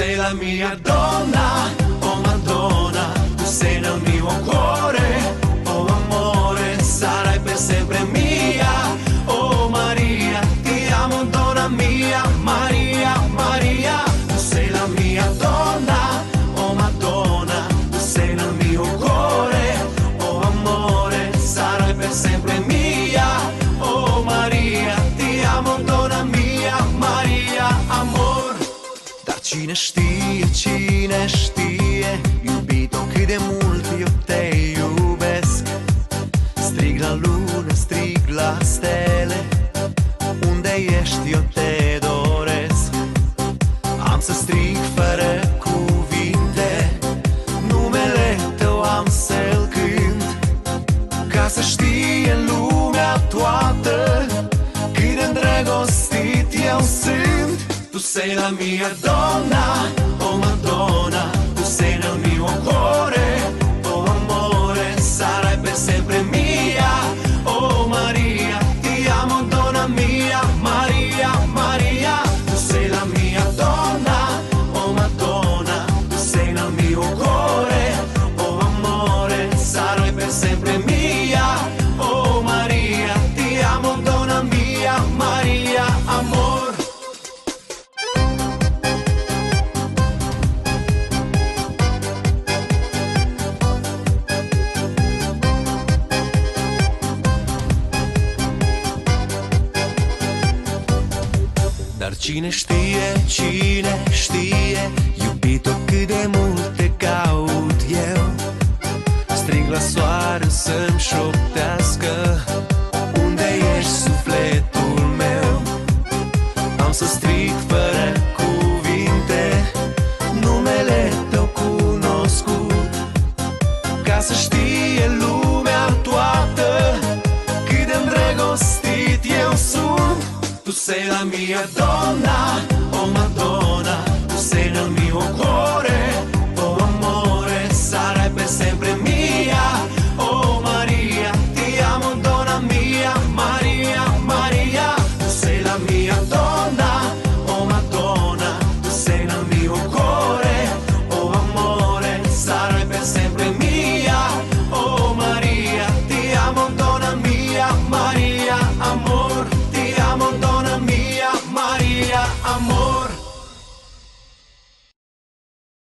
sei la mia donna, oh Madonna, tu sei nel mio cuore, oh amore, sarai per sempre mia, oh Maria, ti amo donna mia, Maria, Maria, tu sei la mia donna, oh Madonna, tu sei nel mio cuore, oh amore, sarai per sempre mia, oh Maria, ti amo donna mia, Maria, amor. Dar cine știe, iubito, cât de mult eu te iubesc. Strig la lună, strig la stele, unde ești eu te doresc. Am să strig fără cuvinte, numele tău am să-l cânt, ca să știe lumea toată cât de îndrăgostit eu sunt. Tu sei la mia donna, oh Madonna, tu sei nel mio cuore, oh amore, sarai per sempre mia, oh Maria, ti amo donna mia, Maria, Maria, tu sei la mia donna, oh Madonna, tu sei nel mio cuore, oh amore, sarai per sempre mia, oh Maria, ti amo donna mia, Maria, amor. Dar cine știe, iubito, cât de mult te caut eu. Strig la soare să-mi șoptească, unde ești sufletul meu. Am să strig fără cuvinte, numele tău cunoscut, ca să știe lumea toată cât de îndrăgostit eu sunt. Tu sei la mia donna,